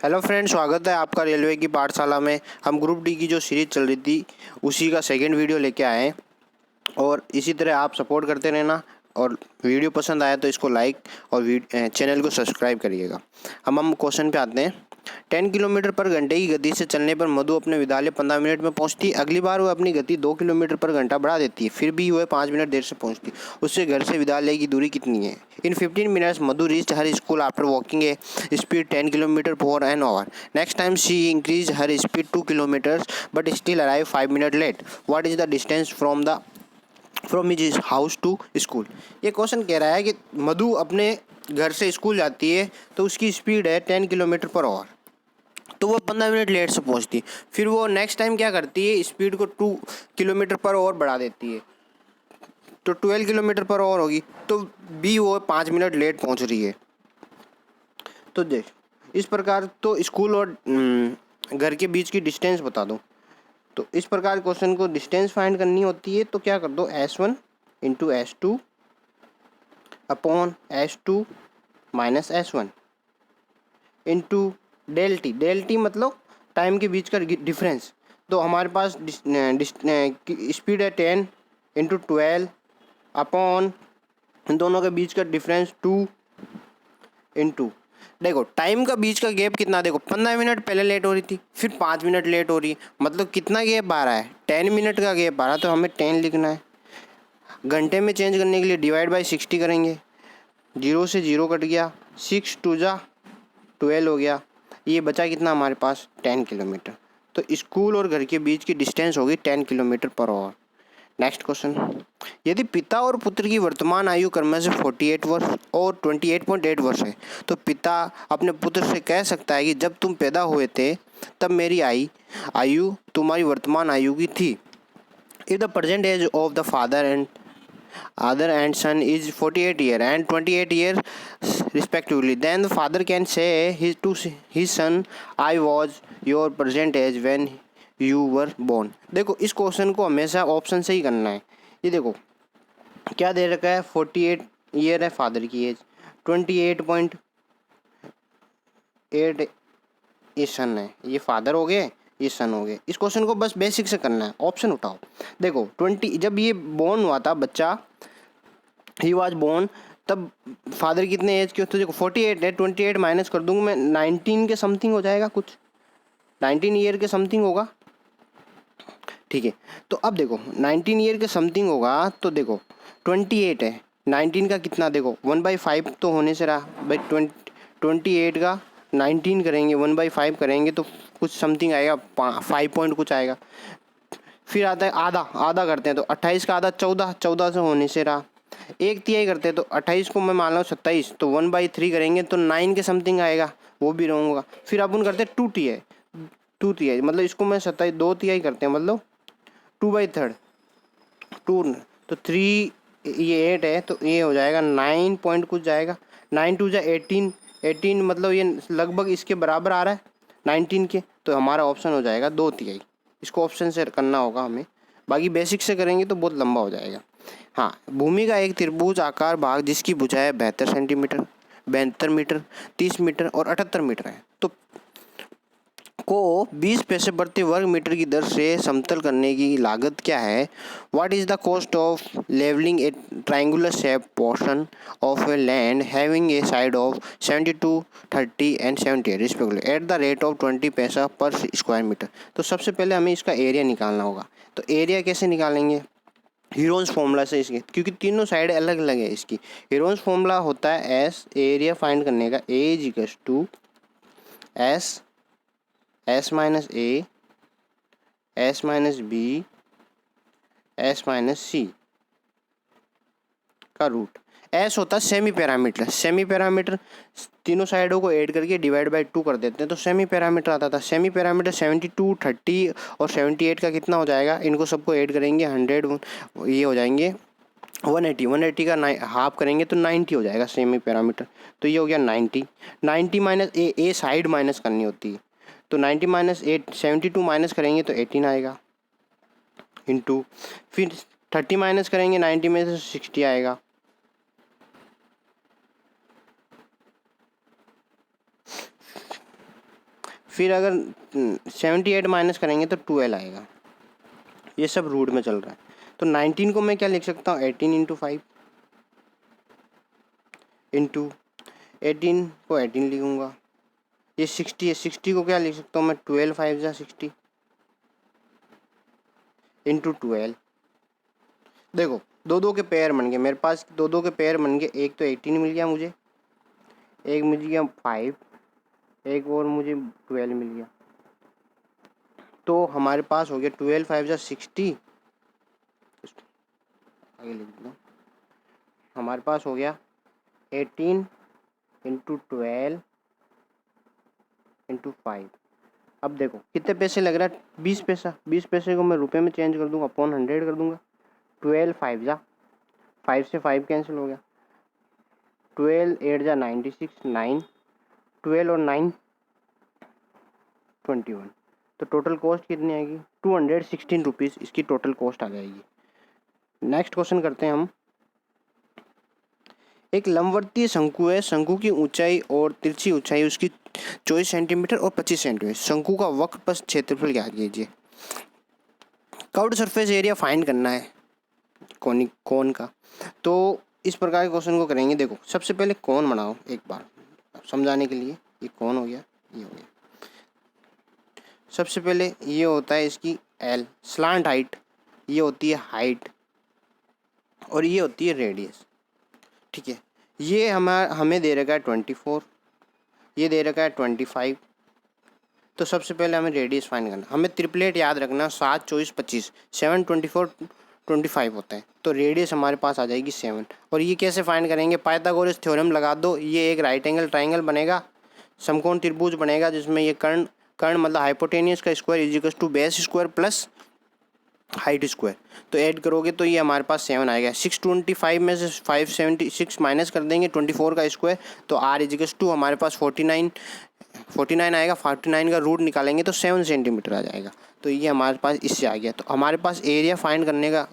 Hello friend, स्वागत है आपका रेलवे की पाठशाला में। हम ग्रुप डी की जो सीरीज चल रही थी उसी का सेकंड वीडियो लेके आए हैं और इसी तरह आप सपोर्ट करते रहना। और वीडियो पसंद आया तो इसको लाइक और चैनल को सब्सक्राइब करिएगा। हम क्वेश्चन पे आते हैं। 10 किलोमीटर पर घंटे की गति से चलने पर मधु अपने विद्यालय 15 मिनट में पहुंचती। अगली बार वह अपनी गति 2 किलोमीटर पर घंटा बढ़ा देती है, फिर भी वह 5 मिनट देर से पहुंचती। उससे घर से विद्यालय की दूरी कितनी है? In 15 minutes Madhu reached her school after walking a speed 10 kilometre per an hour. Next time she increase her speed 2 kilometres but still arrive 5 minute late. What is the distance from his house to school? ये question कह रहा है कि मधु अपने घर से school जाती है तो उसकी स्पीड है 10 किलोमीटर पर आवर, तो वो 15 मिनट लेट से पहुंचती है। फिर वो नेक्स्ट टाइम क्या करती है, स्पीड को 2 किलोमीटर पर आवर बढ़ा देती है, तो 12 किलोमीटर पर आवर होगी, तो भी वो 5 मिनट लेट पहुंच रही है। तो देख, इस प्रकार तो स्कूल और घर के बीच की डिस्टेंस बता दो। तो इस प्रकार क्वेश्चन को डिस्टेंस फाइंड करनी होती है, तो क्या कर दो, S1 into S2 upon S2 minus S1 into delta मतलब टाइम के बीच का डिफरेंस। तो हमारे पास स्पीड है 10 इंटू 12 अपॉन इन दोनों के बीच का डिफरेंस 2 इंटू, देखो टाइम का बीच का गैप कितना, देखो 15 मिनट पहले लेट हो रही थी, फिर 5 मिनट लेट हो रही है, मतलब कितना गैप आ रहा है, 10 मिनट का गैप आ रहा है। तो हमें 10 लिखना है। घंटे में चेंज करने के लिए डिवाइड बाई 60 करेंगे, 0 से 0 कट गया, 6 2 जा 12 हो गया, ये बचा कितना हमारे पास 10 किलोमीटर। तो स्कूल और घर के बीच की डिस्टेंस होगी 10 kilometre per hour. Next question, यदि पिता और पुत्र की वर्तमान आयु क्रम से 48 वर्ष और 28.8 वर्ष है, तो पिता अपने पुत्र से कह सकता है कि जब तुम पैदा हुए थे तब मेरी आयु तुम्हारी वर्तमान आयु की थी। If the present age of the father and son is 48 year and 28 year respectively, then the father can say to his son, I was your present age when you were born। देखो इस question को हमेशा option से ही करना है। ये देखो क्या दे रखा है, 48 ईयर है फादर की एज, 28.8 ये सन है, ये फादर हो गए, ये सन हो गए। इस क्वेश्चन को बस बेसिक से करना है, ऑप्शन उठाओ। देखो 20 जब ये बोर्न हुआ था बच्चा, ही वॉज बोर्न, तब फादर कितने एज के होते, देखो 48 है, 28 माइनस कर दूंगा मैं, 19 के समथिंग हो जाएगा, कुछ 19 ईयर के समथिंग होगा। ठीक है, तो अब देखो 19 ईयर के समथिंग होगा, तो देखो 28 है, 19 का कितना, देखो 1/5 तो होने से रहा भाई, 28 का 19 करेंगे, 1/5 करेंगे तो कुछ समथिंग आएगा, 5 पॉइंट कुछ आएगा। फिर आता है आधा, आधा करते हैं तो 28 का आधा 14, 14 से होने से रहा, 1/3 करते हैं तो 28 को मैं मान लो 27, तो 1/3 करेंगे तो 9 के समथिंग आएगा, वो भी रहूँगा। फिर अपन करते हैं 2/3, 2/3 मतलब इसको मैं 27 2/3 करते हैं, मतलब 2/3 2, तो 3 ये 8 है, तो ये हो जाएगा 9 पॉइंट कुछ जाएगा, 9 2 जा 18, 18 मतलब ये लगभग इसके बराबर आ रहा है 19 के, तो हमारा ऑप्शन हो जाएगा 2/3। इसको ऑप्शन से करना होगा हमें, बाकी बेसिक से करेंगे तो बहुत लंबा हो जाएगा। हाँ, भूमि का एक त्रिभुज आकार भाग जिसकी भुजाएं 72 सेंटीमीटर, 72 मीटर, 30 मीटर और 78 मीटर है, तो को 20 पैसे प्रति वर्ग मीटर की दर से समतल करने की लागत क्या है? What is the cost of levelling a triangular shape portion of a land having a side of 72 30 and 78 respectively at the rate of 20 paisa पर स्क्वायर मीटर? तो सबसे पहले हमें इसका एरिया निकालना होगा। तो एरिया कैसे निकालेंगे? हीरोन्स फॉर्मूला से इसके, क्योंकि तीनों साइड अलग अलग है इसकी। हीरोन्स फॉर्मूला होता है एस, एरिया फाइंड करने का, a is equals to s minus a, s minus b, s minus c का रूट। एस होता है सेमी पैरामीटर, सेमी पैरामीटर तीनों साइडों को ऐड करके डिवाइड बाई 2 कर देते हैं, तो सेमी पैरामीटर आता था। सेमी पैरामीटर 72 30 और 78 का कितना हो जाएगा, इनको सबको ऐड करेंगे 100, ये हो जाएंगे 180, 180 का हाफ करेंगे तो 90 हो जाएगा सेमी पैरामीटर, तो ये हो गया 90। 90 माइनस ए साइड माइनस करनी होती है, तो 90 माइनस 8, 72 माइनस करेंगे तो 18 आएगा, इंटू फिर 30 माइनस करेंगे 90 में से 60 आएगा, फिर अगर 78 माइनस करेंगे तो 12 आएगा। ये सब रूट में चल रहा है। तो 19 को मैं क्या लिख सकता हूँ, 18 इंटू 5 इंटू 18 को 18 लिखूँगा। ये 60 है, 60 को क्या लिख सकता हूँ मैं, 12 5 जा 60 इंटू 12। देखो दो दो के पेयर बन गए मेरे पास, दो दो के पेयर बन गए। एक तो 18 मिल गया मुझे, एक मिल गया 5, एक और मुझे 12 मिल गया। तो हमारे पास हो गया 12 5 जा 60, आगे लिख दो। हमारे पास हो गया 18 इंटू 12 इंटू 5। अब देखो कितने पैसे लग रहा है, 20 पैसा। 20 पैसे को मैं रुपए में चेंज कर दूंगा, अपॉन 100 कर दूंगा। 12 5 जा, 5 से 5 कैंसिल हो गया, 12 8 जा 96, 9 12 और 9 21। तो टोटल कॉस्ट कितनी आएगी, 216 रुपीज़ इसकी टोटल कॉस्ट आ जाएगी। नेक्स्ट क्वेश्चन करते हैं हम। एक लंबवर्तीय शंकु है, शंकु की ऊंचाई और तिरछी ऊंचाई उसकी 24 सेंटीमीटर और 25 सेंटीमीटर। शंकु का वक्रपथ क्षेत्रफल ज्ञात कीजिए। कर्व्ड सरफेस एरिया फाइंड करना है कोन का। तो इस प्रकार के क्वेश्चन को करेंगे। देखो सबसे पहले कोन बनाओ एक बार समझाने के लिए। ये कोन हो गया, ये हो गया। सबसे पहले ये होता है इसकी एल स्लांट हाइट, ये होती है हाइट, और ये होती है रेडियस। ठीक है, ये हमें दे रखा है 24, ये दे रखा है 25। तो सबसे पहले हमें रेडियस फाइंड करना। हमें ट्रिपलेट याद रखना, 7 24 25, 7 24 25 होता है। तो रेडियस हमारे पास आ जाएगी 7। और ये कैसे फाइंड करेंगे, पाइथागोरस थ्योरम लगा दो। ये एक राइट एंगल ट्राइंगल बनेगा, समकोण त्रिभुज बनेगा, जिसमें ये कर्ण मतलब हाइपोटेनियस का square is equal to base square plus height square. तो ऐड करोगे तो ये हमारे पास 7 आएगा। 625 में से 576 माइनस कर देंगे 24 का स्क्वायर, तो आर इजिकल्स टू हमारे पास 49 आएगा। 49 का रूट निकालेंगे तो 7 सेंटीमीटर आ जाएगा। तो ये हमारे पास इससे आ गया। तो हमारे पास एरिया फाइंड करने का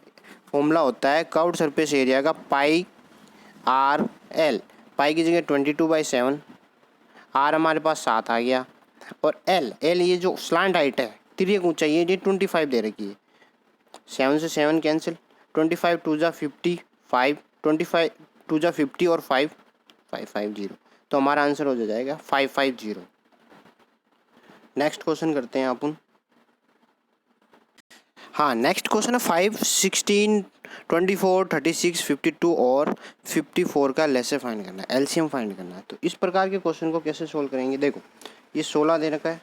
फॉर्मूला होता है कर्व्ड सरफेस एरिया का पाई आर एल। पाई की जगह 22/7, आर हमारे पास 7 आ गया, और एल ये जो स्लांट हाइट है, तिर्यक ऊंचाई है, ये 25 दे रखी है। 7 से 7 कैंसिल, 25 2 जा 55, 25 2 जा 50 और 5 550। तो हमारा आंसर हो जाएगा 550। नेक्स्ट क्वेश्चन करते हैं अपन। हाँ नेक्स्ट क्वेश्चन है 5 16 24 36 52 और 54 का लेसे फाइंड करना है, एलसीएम फाइंड करना है। तो इस प्रकार के क्वेश्चन को कैसे सोल्व करेंगे। देखो ये 16 दे रखा है,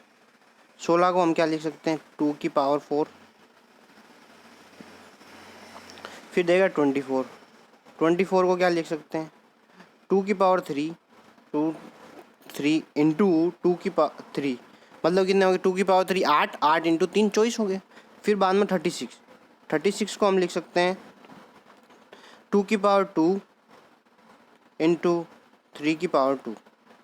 16 को हम क्या लिख सकते हैं, 2 की पावर 4, फिर देगा 24, 24 को क्या लिख सकते हैं, 2 की पावर 3, 3 इंटू 2 की पावर 3, मतलब कितने हो गए, 2 की पावर 3 8, 8 इंटू 3 24 हो गए। फिर बाद में 36 को हम लिख सकते हैं 2 की पावर 2 इंटू 3 की पावर 2,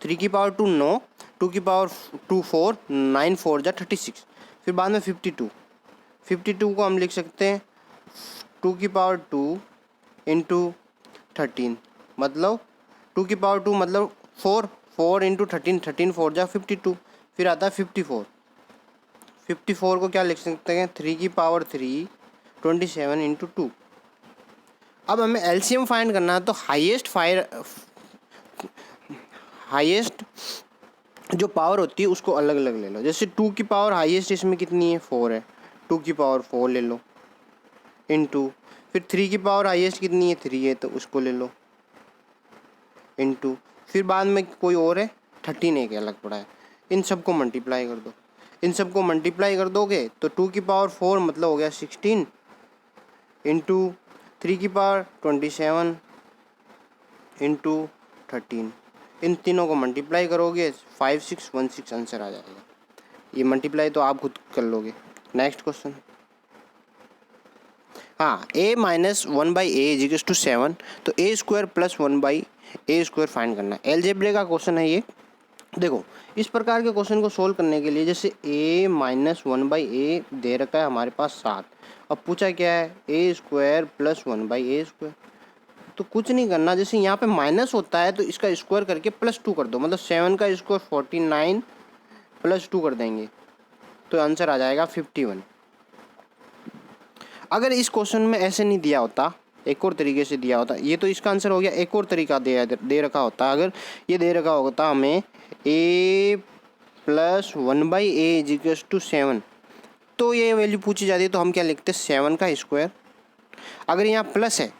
3 की पावर 2 9, 2 की पावर 2 4, 9 4 जा 36। फिर बाद में 52 को हम लिख सकते हैं 2 की पावर 2 इंटू 13, मतलब 2 की पावर 2 मतलब 4 इंटू 13 4 जा 52। फिर आता है 54 को क्या लिख सकते हैं, 3 की पावर 3 27 इंटू 2। अब हमें एलसीएम फाइंड करना है। तो हाईएस्ट जो पावर होती है उसको अलग अलग ले लो। जैसे 2 की पावर हाईएस्ट इसमें कितनी है, 4 है, 2 की पावर 4 ले लो इंटू, फिर 3 की पावर हाईएस्ट कितनी है, 3 है, तो उसको ले लो इंटू, फिर बाद में कोई और है 13 एक अलग पड़ा है, इन सबको मल्टीप्लाई कर दो। इन सबको मल्टीप्लाई कर दोगे तो 2 की पावर 4 मतलब हो गया 16 इंटू 3 की पावर 27 इंटू 13। इन तीनों को मल्टीप्लाई करोगे 5616 आंसर आ जाएगा। ये मल्टीप्लाई तो आप खुद कर लोगे। नेक्स्ट क्वेश्चन, हाँ a minus 1/a is equals to 7। तो a square plus 1/a square find करना है। एलजेब्रे का क्वेश्चन है ये। देखो इस प्रकार के क्वेश्चन को सोल्व करने के लिए, जैसे a माइनस 1/a दे रखा है हमारे पास 7, अब पूछा क्या है a square plus 1/a square. तो कुछ नहीं करना, जैसे यहाँ पे माइनस होता है तो इसका स्क्वायर करके +2 कर दो, मतलब 7 का स्क्वायर 49 प्लस 2 कर देंगे तो आंसर आ जाएगा 51। अगर इस क्वेश्चन में ऐसे नहीं दिया होता, एक और तरीके से दिया होता, ये तो इसका आंसर हो गया, एक और तरीका दे रखा होता, अगर ये दे रखा होता हमें a प्लस 1/a = 7, तो ये वैल्यू पूछी जाती है तो हम क्या लिखते, 7 का स्क्वायर। अगर यहाँ प्लस है,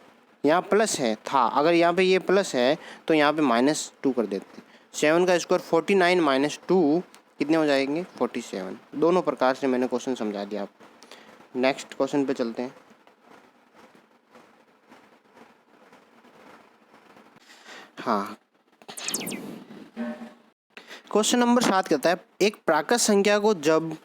यहाँ प्लस है था, अगर यहाँ पे ये प्लस है तो यहाँ पे -2 कर देते। 7 का स्क्वायर 49 - 2 कितने हो जाएंगे, 47। दोनों प्रकार से मैंने क्वेश्चन समझा दिया आपको। नेक्स्ट क्वेश्चन पे चलते हैं। हाँ, क्वेश्चन नंबर 7 कहता है एक प्राकृत संख्या को जब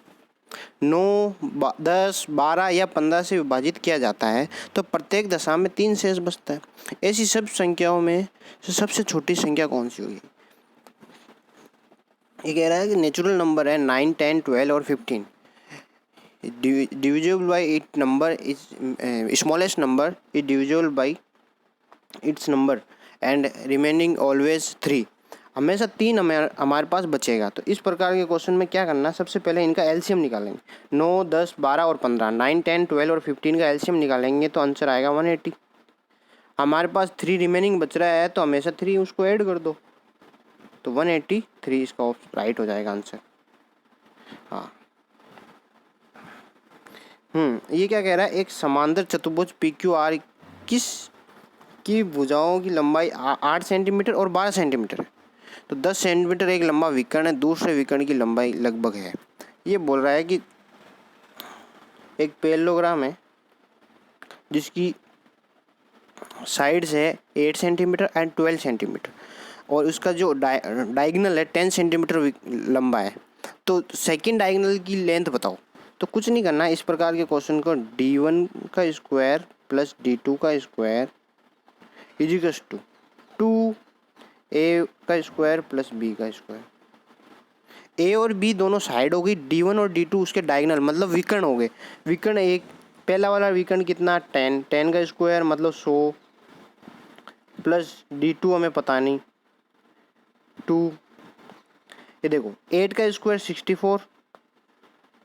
9, 10, 12 या 15 से विभाजित किया जाता है तो प्रत्येक दशा में 3 शेष बचता है। ऐसी सब संख्याओं में सबसे छोटी संख्या कौन सी होगी। ये कह रहा है कि नेचुरल नंबर है 9, 10, 12 और 15, divisible by it number is smallest number is divisible by its number and remaining always 3। हमेशा 3 हमारे पास बचेगा। तो इस प्रकार के क्वेश्चन में क्या करना है, सबसे पहले इनका एलसीएम निकालेंगे। 9, 10, 12 और 15, 9, 10, 12 और 15 का एलसीएम निकालेंगे तो आंसर आएगा 180। हमारे पास 3 रिमेनिंग बच रहा है तो हमेशा 3 उसको ऐड कर दो तो 183 इसका राइट हो जाएगा आंसर। हाँ, ये क्या कह रहा है, एक समांतर चतुर्भुज PQR किस की भुजाओं की लंबाई 8 सेंटीमीटर और 12 सेंटीमीटर है। तो 10 सेंटीमीटर एक लंबा विकर्ण है, दूसरे विकर्ण की लंबाई लगभग है। ये बोल रहा है कि एक पैरेललोग्राम है जिसकी साइड्स है 8 सेंटीमीटर एंड 12 सेंटीमीटर और उसका जो डायगोनल है 10 सेंटीमीटर लंबा है। तो सेकंड डायगोनल की लेंथ बताओ। तो कुछ नहीं करना, इस प्रकार के क्वेश्चन को D1 का स्क्वायर प्लस D2 का स्क्वायर इजिकल्स टू 2A का स्क्वायर प्लस B का स्क्वायर। A और B दोनों साइड हो गई, D1 और D2 उसके डायगोनल मतलब विकर्ण हो गए। विकर्ण एक पहला वाला विकर्ण कितना 10, 10 का स्क्वायर मतलब 100 प्लस D2 हमें पता नहीं 2। ये देखो 8 का स्क्वायर 64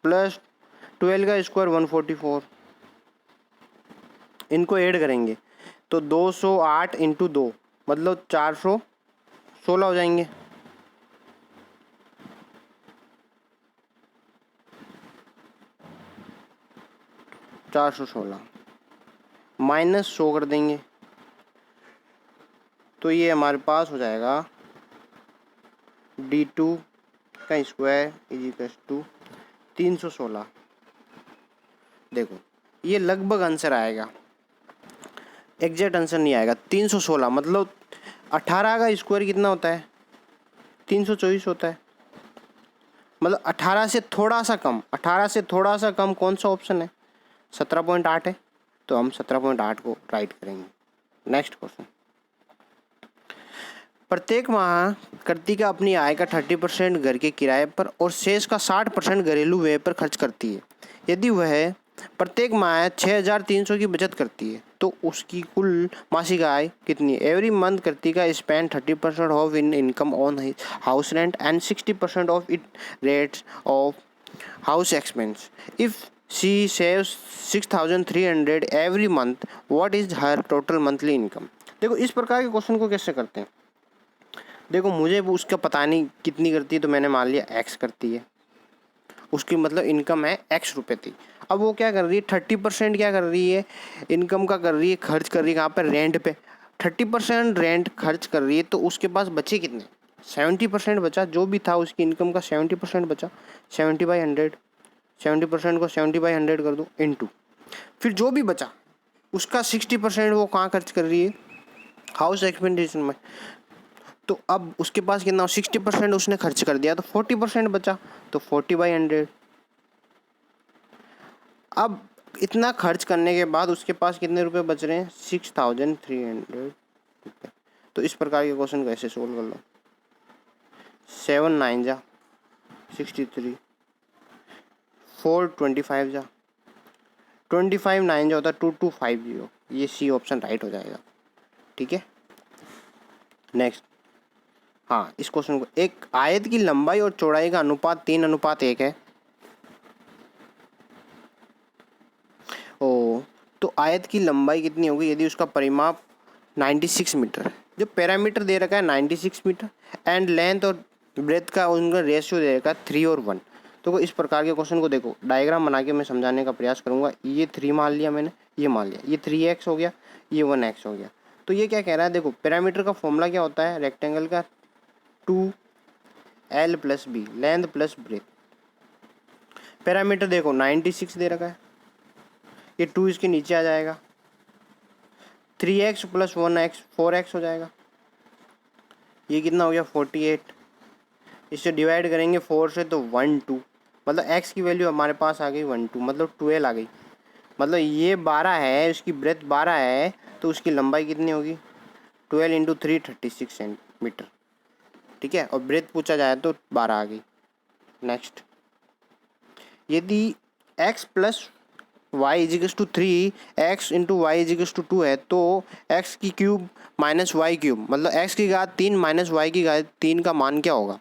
प्लस 12 का स्क्वायर 144, इनको ऐड करेंगे तो 208 × 2 मतलब 416 हो जाएंगे। -100 कर देंगे तो ये हमारे पास हो जाएगा D2 का स्क्वायर इजिकल्स टू 316। देखो ये लगभग आंसर आएगा, एग्जैक्ट आंसर नहीं आएगा। 316 मतलब 18 का स्क्वायर कितना होता है, 324 होता है। मतलब 18 से थोड़ा सा कम, 18 से थोड़ा सा कम कौन सा ऑप्शन है, 17.8 है। तो हम 17.8 को राइट करेंगे। नेक्स्ट क्वेश्चन, प्रत्येक माह कृतिका अपनी आय का 30% घर के किराए पर और शेष का 60% घरेलू व्यय पर खर्च करती है। यदि वह प्रत्येक माह 6,300 की बचत करती है तो उसकी कुल मासिक आय कितनी है। Every month Kritika spend 30% of in income on house rent and 60% of it rates of house expense. If she saves 6,300 every month, what is her total monthly income. देखो इस प्रकार के क्वेश्चन को कैसे करते हैं। देखो मुझे उसका पता नहीं कितनी करती है तो मैंने मान लिया x करती है, उसकी मतलब इनकम है x रुपये थी। अब वो क्या कर रही है, 30% क्या कर रही है इनकम का कर रही है, खर्च कर रही है कहाँ पर, रेंट पे। 30% रेंट खर्च कर रही है तो उसके पास बचे कितने, 70% बचा। जो भी था उसकी इनकम का 70% बचा, 70/100, 70% को 70/100 कर दो इंटू, फिर जो भी बचा उसका 60% वो कहाँ खर्च कर रही है, हाउस एक्सपेंडिचर में। तो अब उसके पास कितना, 60% उसने खर्च कर दिया तो 40% बचा, तो 40/100। अब इतना खर्च करने के बाद उसके पास कितने रुपए बच रहे हैं, 6,300 रुपये। तो इस प्रकार के क्वेश्चन को ऐसे सोल्व कर लो। 7 9 जा 63, 4 25 जा 25, 9 जा होता है 2250। ये सी ऑप्शन राइट हो जाएगा। ठीक है, नेक्स्ट हाँ, इस क्वेश्चन को, एक आयत की लंबाई और चौड़ाई का अनुपात 3:1 है। ओ, तो आयत की लंबाई कितनी होगी यदि उसका परिमाप 96 मीटर है, जो पैरामीटर दे रखा है 96 मीटर, एंड लेंथ और ब्रेथ का उनका रेशियो दे रखा है 3 और 1। तो इस प्रकार के क्वेश्चन को देखो, डायग्राम बना के मैं समझाने का प्रयास करूंगा। ये 3 मान लिया मैंने, ये मान लिया, ये 3x हो गया, ये 1x हो गया। तो ये क्या कह रहा है, देखो पैरामीटर का फॉर्मूला क्या होता है, रेक्टेंगल का 2l + b, length plus breadth. Parameter देखो 96 दे रखा है, ये 2 इसके नीचे आ जाएगा, 3x + 1x 4x हो जाएगा, ये कितना हो गया 48। इससे डिवाइड करेंगे 4 से तो 1 2, मतलब x की वैल्यू हमारे पास आ गई 1 2, मतलब 12 आ गई। मतलब ये 12 है, उसकी ब्रेथ 12 है, तो उसकी लंबाई कितनी होगी 12 × 3 36 सेंटीमीटर। ठीक है, और ब्रेथ पूछा जाए तो 12 आ गई। नेक्स्ट, यदि x + y = 3, x × y = 2 है, तो x की क्यूब - y क्यूब, मतलब x की घात 3 - y की घात 3 का मान क्या होगा।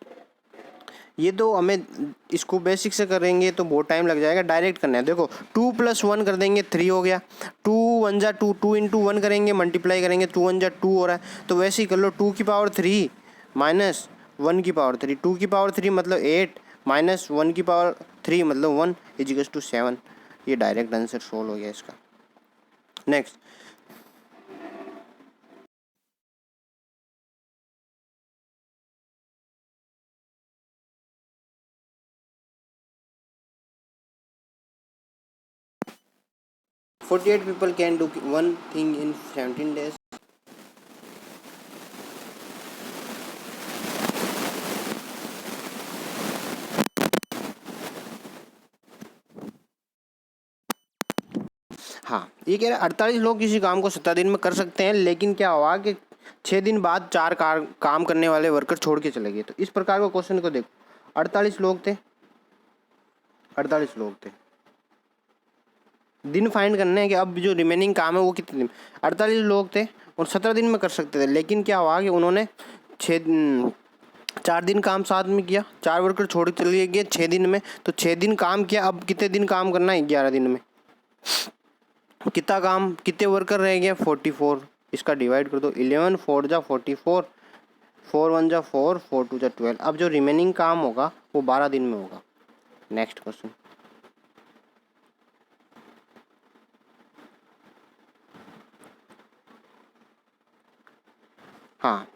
ये तो हमें इसको बेसिक से करेंगे तो बहुत टाइम लग जाएगा, डायरेक्ट करना है। देखो 2 + 1 कर देंगे 3 हो गया, 2 1 जा 2, 2 × 1 करेंगे, मल्टीप्लाई करेंगे, 2 1 जा 2 हो रहा है। तो वैसे ही कर लो, 2 की पावर 3 माइनस 1 की पावर 3, 2 की पावर 3 मतलब 8 माइनस 1 की पावर 3 मतलब 1 = 7। ये डायरेक्ट आंसर सोल्व हो गया इसका। Next, "48 people can do one thing in 17 days." हाँ, ये कह रहा है 48 लोग किसी काम को 17 दिन में कर सकते हैं, लेकिन क्या हुआ कि 6 दिन बाद 4 काम करने वाले वर्कर छोड़ के चले गए। तो इस प्रकार का क्वेश्चन को देखो, 48 लोग थे, 48 लोग थे, दिन फाइंड करने हैं कि अब जो रिमेनिंग काम है वो कितने दिन। 48 लोग थे और 17 दिन में कर सकते थे, लेकिन क्या हुआ कि उन्होंने 4 दिन काम साथ में किया, 4 वर्कर छोड़ के चले गए 6 दिन में, तो 6 दिन काम किया। अब कितने दिन काम करना है 11 दिन में, कितना काम, कितने वर्कर रह गए 44। इसका डिवाइड कर दो, 11 4 जा 44, 4 1 जा 4, 4 2 जा 12। अब जो रिमेनिंग काम होगा वो 12 दिन में होगा। नेक्स्ट क्वेश्चन, हाँ,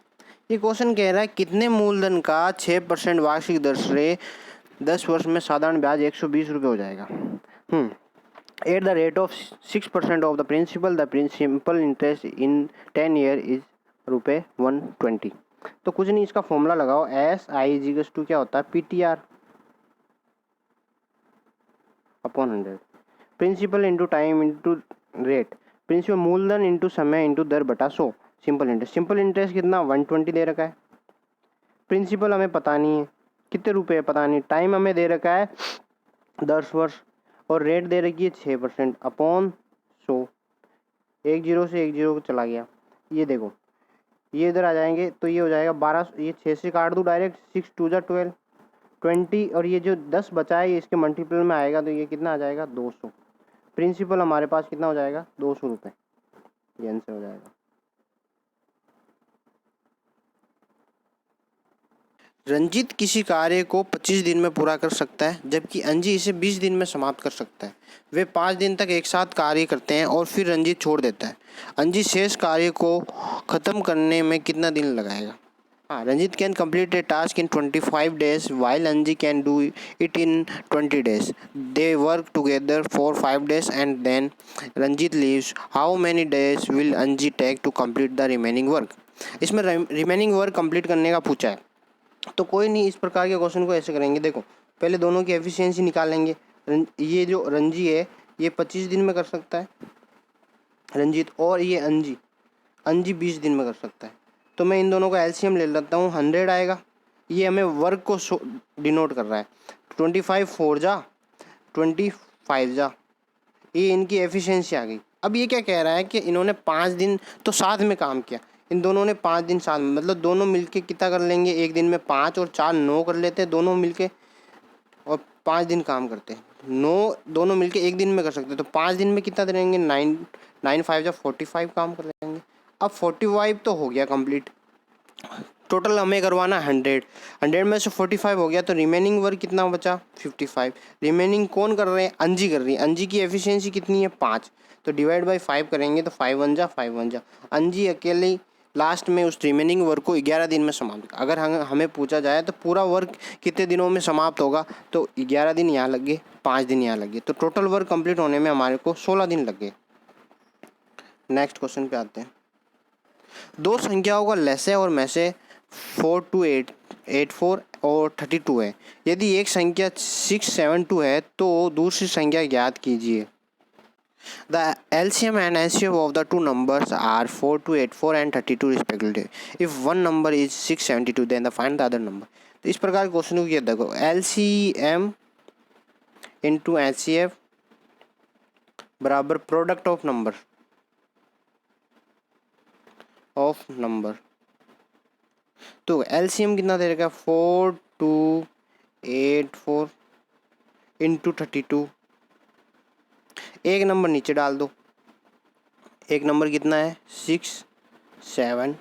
ये क्वेश्चन कह रहा है कितने मूलधन का 6% वार्षिक दर से 10 वर्ष में साधारण ब्याज 120 रुपये हो जाएगा। At the rate of 6% of the principal interest in 10 year is ₹120। तो कुछ नहीं, इसका फॉर्मूला लगाओ, SI = क्या होता है, PTR upon 100, principal into time into rate, principal मूलधन इंटू समय इंटू दर बटा 100, सिंपल इंटरेस्ट। सिंपल इंटरेस्ट कितना 120 दे रखा है, प्रिंसिपल हमें पता नहीं है कितने रुपए पता नहीं, टाइम हमें दे रखा है 10 वर्ष, और रेट दे रखी है 6% अपॉन 100। एक जीरो से एक जीरो चला गया, ये देखो ये इधर आ जाएंगे तो ये हो जाएगा 12, ये 6 से काट दूँ डायरेक्ट, 6 2 जा 12, 20, और ये जो 10 बचा है ये इसके मल्टीपल में आएगा, तो ये कितना आ जाएगा 200। प्रिंसिपल हमारे पास कितना हो जाएगा 200 रुपये, ये आंसर हो जाएगा। रंजीत किसी कार्य को 25 दिन में पूरा कर सकता है, जबकि अंजी इसे 20 दिन में समाप्त कर सकता है। वे 5 दिन तक एक साथ कार्य करते हैं और फिर रंजीत छोड़ देता है। अंजी शेष कार्य को खत्म करने में कितना दिन लगाएगा। हाँ, Ranjit can complete a task in 25 days while Anji can do it in 20 days. They work together for 5 days and then Ranjit leaves. How many days will Anji take to complete the remaining work. इसमें रिमेनिंग वर्क कंप्लीट करने का पूछा है, तो कोई नहीं, इस प्रकार के क्वेश्चन को ऐसे करेंगे। देखो पहले दोनों की एफिशिएंसी निकालेंगे। ये जो रंजी है ये 25 दिन में कर सकता है रंजीत, और ये अंजी 20 दिन में कर सकता है। तो मैं इन दोनों का एलसीएम ले लेता हूँ, 100 आएगा। ये हमें वर्क को डिनोट कर रहा है, 25 4 जा 25 जा, ये इनकी एफिशिएंसी आ गई। अब ये क्या कह रहा है कि इन्होंने 5 दिन तो साथ में काम किया, इन दोनों ने 5 दिन साथ में, मतलब दोनों मिलके कितना कर लेंगे एक दिन में 5 और 4 9 कर लेते हैं दोनों मिलके, और 5 दिन काम करते हैं। 9 दोनों मिलके एक दिन में कर सकते हैं, तो 5 दिन में कितना करेंगे 9 5 या 45 काम कर लेंगे। अब 45 तो हो गया कंप्लीट, टोटल हमें करवाना 100 में से 45 हो गया, तो रिमेनिंग वर्क कितना बचा 55। रिमेनिंग कौन कर रहे हैं, अंजी कर रही है। अंजी की एफिशिएंसी कितनी है 5, तो डिवाइड बाई 5 करेंगे तो 5 1 जा 5 1 जा। अंजी अकेले लास्ट में उस रिमेनिंग वर्क को 11 दिन में समाप्त। अगर हमें पूछा जाए तो पूरा वर्क कितने दिनों में समाप्त होगा, तो 11 दिन यहाँ लग गए, 5 दिन यहाँ लग गए, तो टोटल वर्क कंप्लीट होने में हमारे को 16 दिन लग गए। नेक्स्ट क्वेश्चन पे आते हैं। दो संख्याओं का लसे और में से 4 2 8 8 4 और 32 है। यदि एक संख्या 6 7 2 है तो दूसरी संख्या ज्ञात कीजिए। The LCM and HCF of the two numbers are 4284 and 32 respectively. If one number is 672 then the find the other number. तो इस प्रकार के क्वेश्चन को किया देखो, LCM इंटू HCF बराबर प्रोडक्ट ऑफ नंबर तो LCM कितना दे रखा है 4284 इंटू 32। एक नंबर नीचे डाल दो, एक नंबर कितना है 672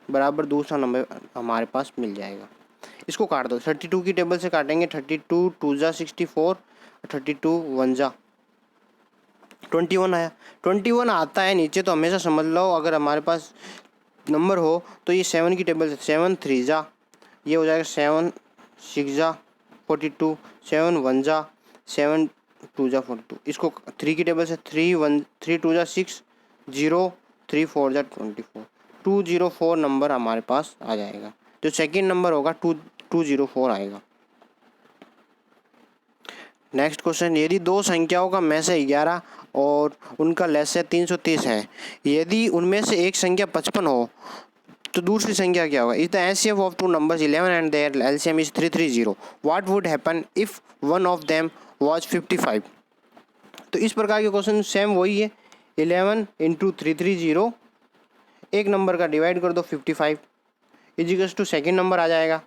बराबर दूसरा नंबर हमारे पास मिल जाएगा। इसको काट दो, 32 की टेबल से काटेंगे, 32 2 जा 64, 32 1 जा 21 आया। 21 आता है नीचे तो हमेशा समझ लो अगर हमारे पास नंबर हो तो ये 7 की टेबल से 7 3 जा, ये हो जाएगा 7 6 जा 42, 7 1 जा 7 2 जा 42। इसको 3 की टेबल से 3 1 3 2 जा 6 0 3 4 जा 24, 204 नंबर हमारे पास आ जाएगा। जो सेकंड नंबर होगा 204 आएगा। नेक्स्ट क्वेश्चन, यदि दो संख्याओं का में से 11 और उनका लसे 330 है, यदि उनमें से एक संख्या 55 हो तो दूसरी संख्या क्या होगा। Is the HCF of two numbers 11 and their LCM is 330, what would happen if one of them was 55। तो इस प्रकार के क्वेश्चन सेम वही है, 11 इंटू 330, एक नंबर का डिवाइड कर दो 55 इजिकल्स टू सेकेंड नंबर आ जाएगा।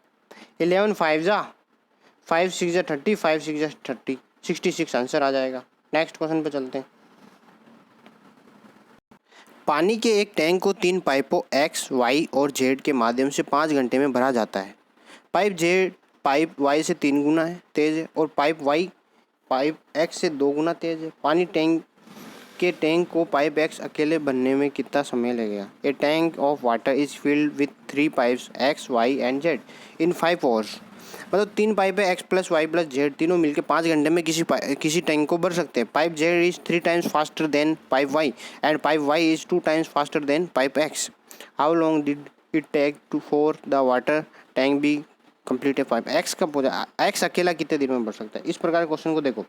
11 5 जा 5 6 जा 30, 5 6 जा 30, 66 आंसर आ जाएगा। नेक्स्ट क्वेश्चन पे चलते हैं। पानी के एक टैंक को 3 पाइपों X, Y और Z के माध्यम से 5 घंटे में भरा जाता है। पाइप Z पाइप Y से 3 गुना तेज है और पाइप Y पाइप X से 2 गुना तेज है। पानी टैंक को पाइप X अकेले भरने में कितना समय लगेगा। A tank of water is filled with 3 pipes X, Y and Z in 5 hours. मतलब 3 पाइपें X plus Y plus Z तीनों मिलकर 5 घंटे में किसी टैंक को भर सकते हैं। Pipe Z is 3 times faster than pipe Y and pipe Y is 2 times faster than pipe X। How long did it take to for the water tank be complete a pipe. X का पूछा, X अकेला कितने दिन में भर सकता है। इस प्रकार क्वेश्चन को देखो,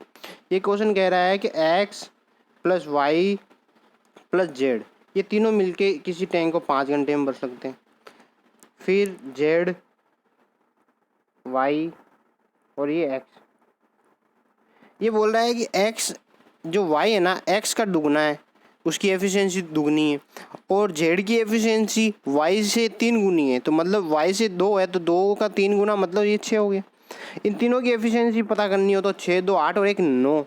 ये क्वेश्चन कह रहा है कि X plus Y plus Z ये तीनों मिलके किसी टैंक को 5 घंटे में भर सकते हैं। फिर Z Y और ये X, ये बोल रहा है कि X जो Y है ना X का दुगना है, उसकी एफिशिएंसी दुगनी है, और Z की एफिशिएंसी Y से 3 गुनी है। तो मतलब Y से 2 है तो 2 का 3 गुना, मतलब ये 6 हो गया। इन तीनों की एफिशिएंसी पता करनी हो तो 6 2 8 और 1 9,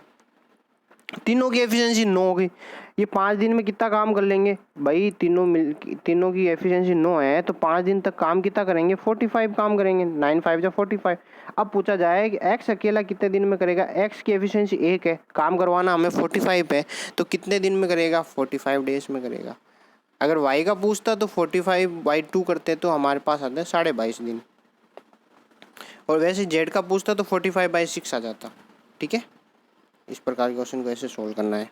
तीनों की एफिशिएंसी 9 हो गई। ये 5 दिन में कितना काम कर लेंगे भाई, तीनों की एफिशिएंसी 9 है तो 5 दिन तक काम कितना करेंगे 45 काम करेंगे, 9 5 जा 45। अब पूछा जाए कि X अकेला कितने दिन में करेगा। X की एफिशिएंसी 1 है, काम करवाना हमें 45 है, तो कितने दिन में करेगा 45 डेज में करेगा। अगर Y का पूछता तो 45/2 करते तो हमारे पास आता है 22.5 दिन, और वैसे Z का पूछता तो 45/6 आ जाता। ठीक है, इस प्रकार के क्वेश्चन को ऐसे सोल्व करना है।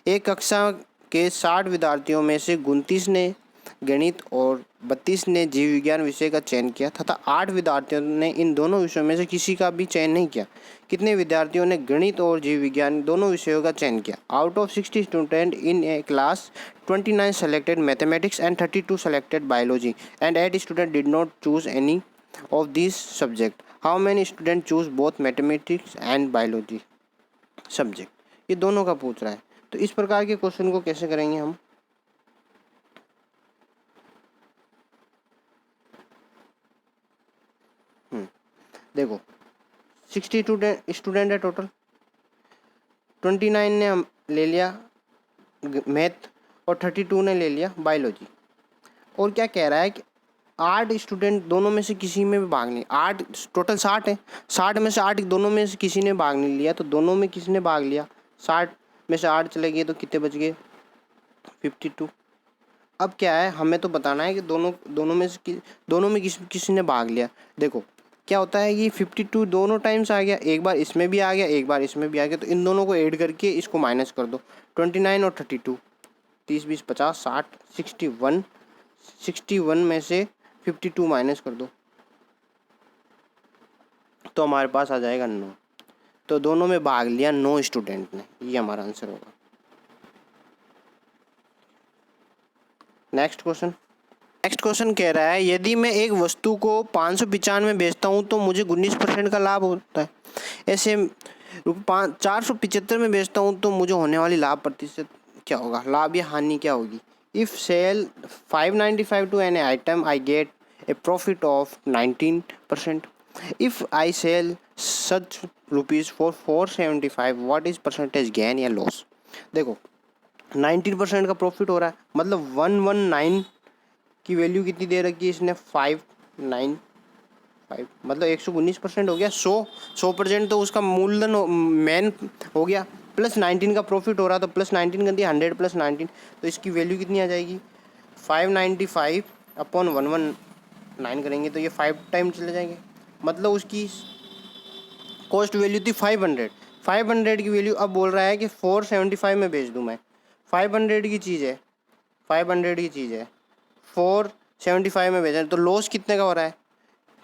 एक कक्षा के 60 विद्यार्थियों में से 29 ने गणित और 32 ने जीव विज्ञान विषय का चयन किया तथा 8 विद्यार्थियों ने इन दोनों विषयों में से किसी का भी चयन नहीं किया। कितने विद्यार्थियों ने गणित और जीव विज्ञान दोनों विषयों का चयन किया। Out of 60 student in A class 29 selected mathematics and 32 selected biology and 8 student did not choose any of this subject. How many student choose both mathematics and biology subject. ये दोनों का पूछ रहा है। तो इस प्रकार के क्वेश्चन को कैसे करेंगे हम, देखो 62 स्टूडेंट है टोटल, 29 ने हम ले लिया मैथ और 32 ने ले लिया बायोलॉजी। और क्या कह रहा है कि 8 स्टूडेंट दोनों में से किसी में भी भाग नहीं, 8 टोटल 60 है, 60 में से 8 दोनों में से किसी ने भाग नहीं लिया, तो दोनों में किसी ने भाग लिया, 60 में से 8 चले गए तो कितने बच गए 52। अब क्या है, हमें तो बताना है कि दोनों में से दोनों में किसी ने भाग लिया। देखो क्या होता है, ये 52 दोनों टाइम्स आ गया, एक बार इसमें भी आ गया एक बार इसमें भी आ गया, तो इन दोनों को ऐड करके इसको माइनस कर दो। 29 और 32, 30 20 50 60 61 में से 52 माइनस कर दो तो हमारे पास आ जाएगा 9। तो दोनों में भाग लिया 9 स्टूडेंट ने, ये हमारा आंसर होगा। नेक्स्ट क्वेश्चन कह रहा है यदि मैं एक वस्तु को 595 में बेचता हूँ तो मुझे 19% का लाभ होता है। ऐसे 475 में बेचता हूँ तो मुझे होने वाली लाभ प्रतिशत क्या होगा, लाभ या हानि क्या होगी। If sell 595 to an item I get a profit of 19%। If I sell such rupees for 475 what is percentage gain या लॉस। देखो 19% का प्रॉफिट हो रहा है, मतलब 119 की वैल्यू कितनी दे रखी है इसने 595, मतलब 119% हो गया। 100% तो उसका मूलधन मेन हो गया, प्लस 19 का प्रॉफिट हो रहा, तो प्लस 19 कर दिया, 100 + 19, तो इसकी वैल्यू कितनी आ जाएगी 595 अपॉन 119 करेंगे तो ये 5 टाइम चले जाएंगे, मतलब उसकी कॉस्ट वैल्यू थी 500 की वैल्यू अब बोल रहा है कि 475 में बेच दूँ मैं। 500 की चीज़ है 475 में बेचा, तो लॉस कितने का हो रहा है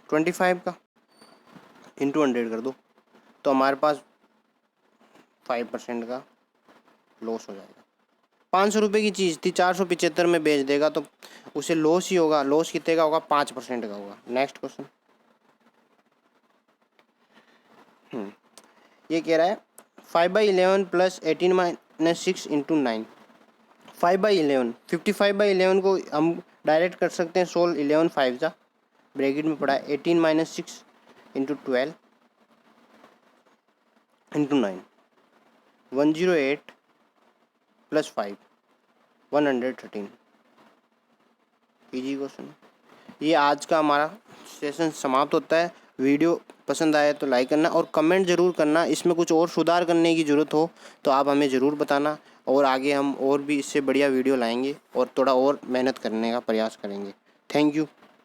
25 का, इंटू 100 कर दो तो हमारे पास 5% का लॉस हो जाएगा। 500 रुपये की चीज़ थी 475 में बेच देगा तो उसे लॉस ही होगा। लॉस कितने का होगा 5% का होगा। नेक्स्ट क्वेश्चन ये कह रहा है 5/11 + 18 - 6 × 9। 5/11 55/11 को हम डायरेक्ट कर सकते हैं सोल्व। 11 5 जा ब्रैकेट में पड़ा है 18 - 6 × 12 × 9 108 + 5 113। Easy question. ये आज का हमारा सेशन समाप्त होता है। वीडियो पसंद आए तो लाइक करना और कमेंट ज़रूर करना, इसमें कुछ और सुधार करने की ज़रूरत हो तो आप हमें ज़रूर बताना, और आगे हम और भी इससे बढ़िया वीडियो लाएंगे और थोड़ा और मेहनत करने का प्रयास करेंगे। Thank you.